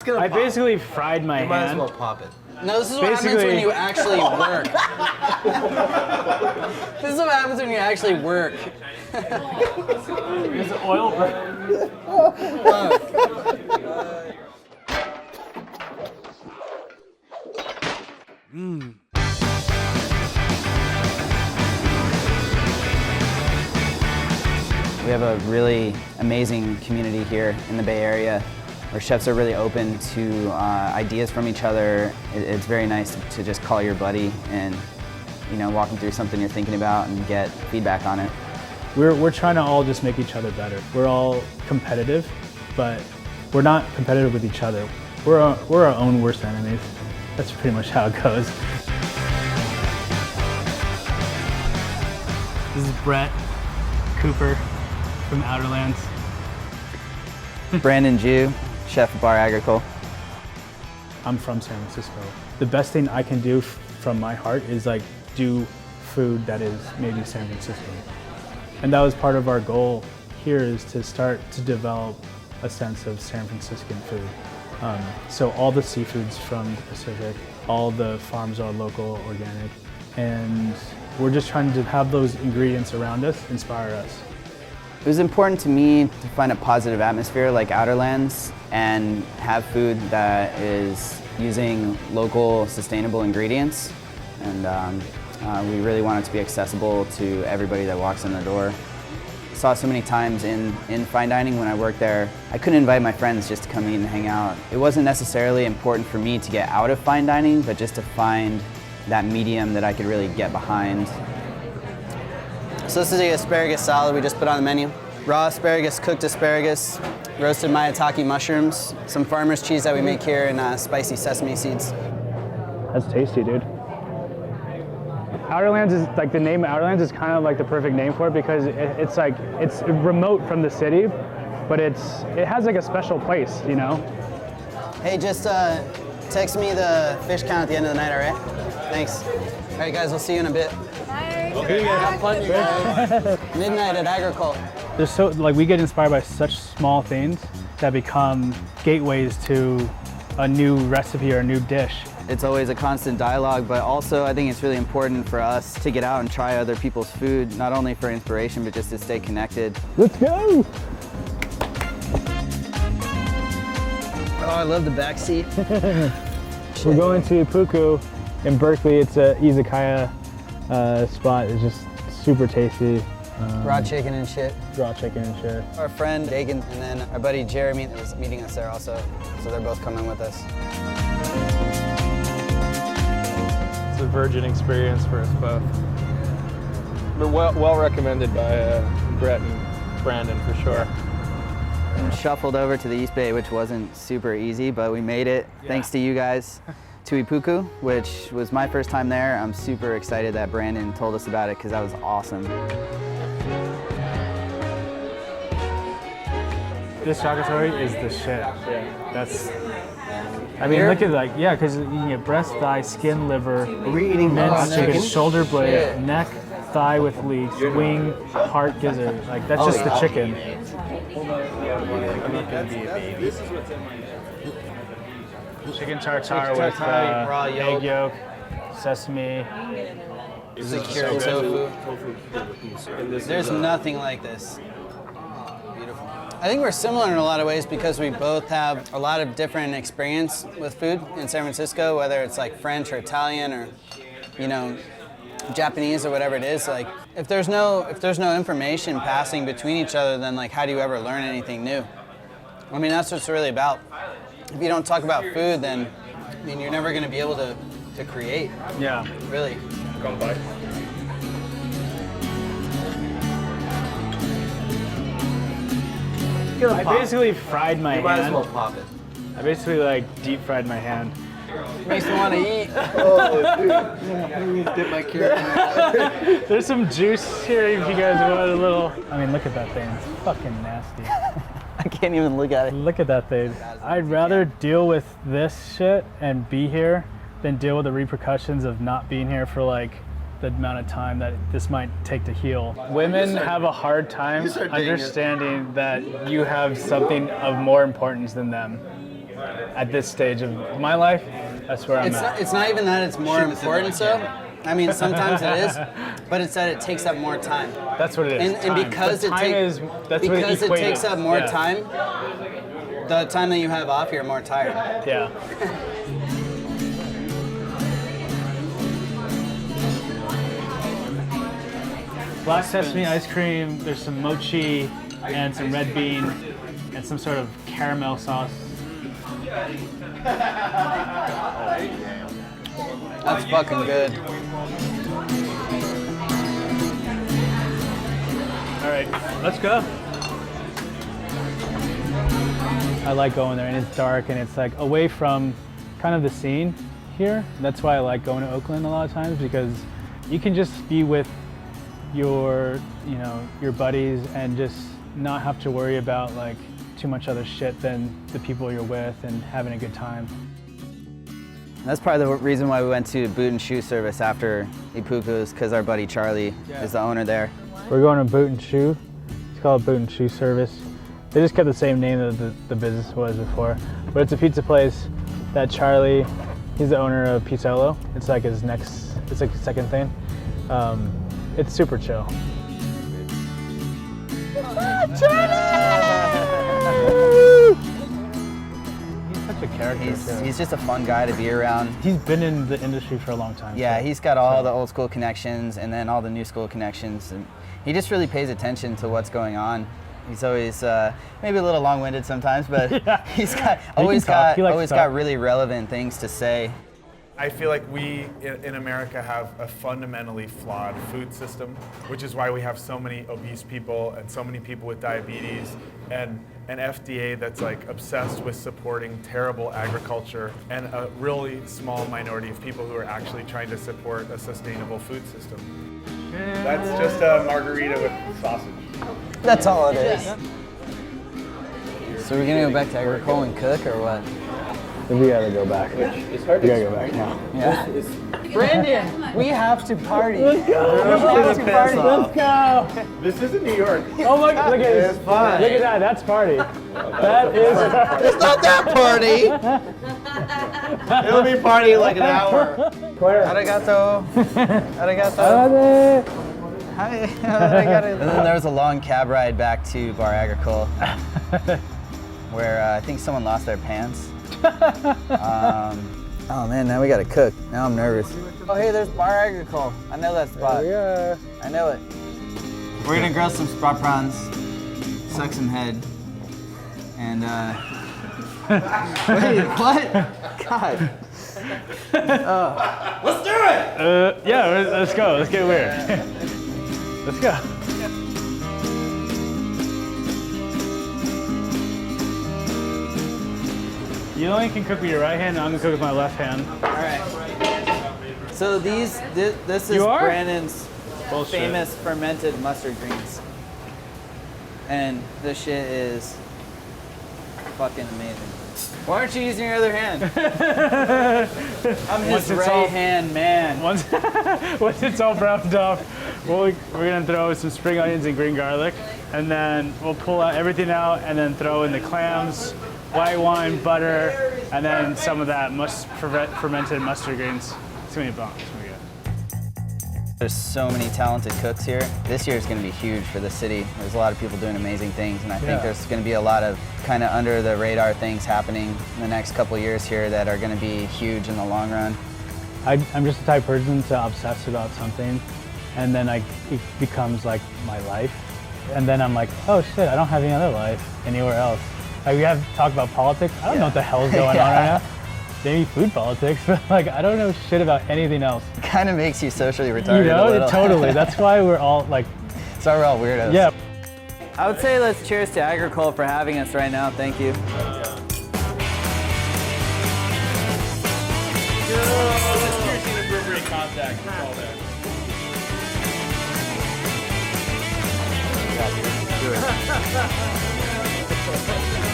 I basically fried my hand. Might as well pop it. No, this is what happens when you actually work. This is what happens when you actually work. There's oil. We have a really amazing community here in the Bay Area where chefs are really open to ideas from each other. It's very nice to just call your buddy and walk them through something you're thinking about and get feedback on it. We're trying to all just make each other better. We're all competitive, but we're not competitive with each other. We're our own worst enemies. That's pretty much how it goes. This is Brett Cooper from Outerlands. Brandon Jew, Chef of Bar Agricole. I'm from San Francisco. The best thing I can do from my heart is like do food that is maybe San Francisco. And that was part of our goal here, is to start to develop a sense of San Franciscan food. So all the seafoods from the Pacific, all the farms are local, organic, and we're just trying to have those ingredients around us inspire us. It was important to me to find a positive atmosphere like Outerlands and have food that is using local, sustainable ingredients. And we really want it to be accessible to everybody that walks in the door. I saw so many times in fine dining when I worked there, I couldn't invite my friends just to come eat and hang out. It wasn't necessarily important for me to get out of fine dining, but just to find that medium that I could really get behind. So this is the asparagus salad we just put on the menu. Raw asparagus, cooked asparagus, roasted maitake mushrooms, some farmer's cheese that we make here, and spicy sesame seeds. That's tasty, dude. Outerlands is like, the name Outerlands is kind of like the perfect name for it, because it's remote from the city, but it has like a special place, you know? Hey, just text me the fish count at the end of the night, all right? Thanks. All right, guys, we'll see you in a bit. Bye. Okay, have fun, you guys. Midnight at Agricole. We get inspired by such small things that become gateways to a new recipe or a new dish. It's always a constant dialogue, but also I think it's really important for us to get out and try other people's food, not only for inspiration, but just to stay connected. Let's go! Oh, I love the back seat. We're going to Puku in Berkeley. It's a izakaya spot. It's just super tasty. Raw chicken and shit. Raw chicken and shit. Our friend Dagan, and then our buddy Jeremy that was meeting us there also. So they're both coming with us. It's a virgin experience for us both. But well recommended by Brett and Brandon for sure. And shuffled over to the East Bay, which wasn't super easy, but we made it thanks to you guys. To Ipuku, which was my first time there. I'm super excited that Brandon told us about it because that was awesome. This charcuterie is the shit. Yeah. That's. I mean, look at because you can get breast, thigh, skin, liver, minced chicken, shoulder blade, neck, thigh with leeks, wing, heart, gizzard. Like that's just the chicken. Chicken tartare with raw egg yolk, sesame. Secure tofu. There's nothing like this. Beautiful. I think we're similar in a lot of ways because we both have a lot of different experience with food in San Francisco, whether it's like French or Italian or, Japanese or whatever it is. Like, if there's no information passing between each other, then like, how do you ever learn anything new? I mean, that's what it's really about. If you don't talk about food, then you're never going to be able to create. Yeah. Really. Come by. I basically fried my hand. Might as well pop it. I basically deep fried my hand. Makes me want to eat. Oh, dude. Dip my carrot. There's some juice here if you guys want a little. I mean, look at that thing. It's fucking nasty. I can't even look at it. Look at that thing. I'd rather deal with this shit and be here than deal with the repercussions of not being here for the amount of time that this might take to heal. Women have a hard time understanding that you have something of more importance than them. at this stage of my life, that's where I'm at. It's not even that it's more important, so. I mean, sometimes it is, but it's that it takes up more time. That's what it is. And because it takes up more time, the time that you have off, you're more tired. Yeah. Black sesame ice cream, there's some mochi and some red bean and some sort of caramel sauce. That's fucking good. All right, let's go. I like going there, and it's dark, and it's like away from kind of the scene here. That's why I like going to Oakland a lot of times, because you can just be with your buddies and just not have to worry about like too much other shit than the people you're with and having a good time. That's part of the reason why we went to Boot and Shoe Service after Ipuku's, because our buddy Charlie is the owner there. We're going to Boot and Shoe. It's called Boot and Shoe Service. They just kept the same name that the business was before. But it's a pizza place that Charlie, he's the owner of Pizzolo. It's like his second thing. It's super chill. He's such a character. He's just a fun guy to be around. He's been in the industry for a long time. Yeah, he's got all the old school connections and then all the new school connections, and he just really pays attention to what's going on. He's always maybe a little long-winded sometimes, but Yeah. he's always got talk. really relevant things to say. I feel like we in America have a fundamentally flawed food system, which is why we have so many obese people and so many people with diabetes, and an FDA that's like obsessed with supporting terrible agriculture, and a really small minority of people who are actually trying to support a sustainable food system. That's just a margarita with sausage. That's all it is. So we're gonna go back to Agricole and cook, or what? We gotta go back. We gotta go back now. Yeah. Brandon, we have to party. Let's go. This isn't New York. Oh look at this. Look at that. That's party. That is. It's not that party. It'll be party in like an hour. Arigato. Hi. And then there was a long cab ride back to Bar Agricole, where I think someone lost their pants. Oh man, now we gotta cook. Now I'm nervous. Oh hey, there's Bar Agricole. I know that spot. Yeah. I know it. We're gonna grill some spot prawns, suck some head, and wait, what? God. Let's do it! Yeah. Let's go. Let's get weird. Let's go. You only can cook with your right hand, and I'm gonna cook with my left hand. All right. So this is You are? Brandon's Bullshit. famous fermented mustard greens, and this shit is fucking amazing. Why aren't you using your other hand? I'm his right hand man. Once it's all browned up, we're gonna throw some spring onions and green garlic, and then we'll pull out everything out, and then throw in the clams, white wine, butter, and then some of that fermented mustard greens. It's gonna be bomb. It's gonna be good. There's so many talented cooks here. This year is going to be huge for the city. There's a lot of people doing amazing things, and I think there's going to be a lot of kind of under the radar things happening in the next couple years here that are going to be huge in the long run. I'm just the type of person to obsess about something, and then it becomes like my life. And then I'm like, oh shit, I don't have any other life anywhere else. Like we have talked about politics. I don't know what the hell's going on right now. Maybe food politics, but like I don't know shit about anything else. It kind of makes you socially retarded You know, a little. totally. That's why we're all like, That's why we're all weirdos. yeah. I would say let's cheers to Agricole for having us right now. Thank you. Do it.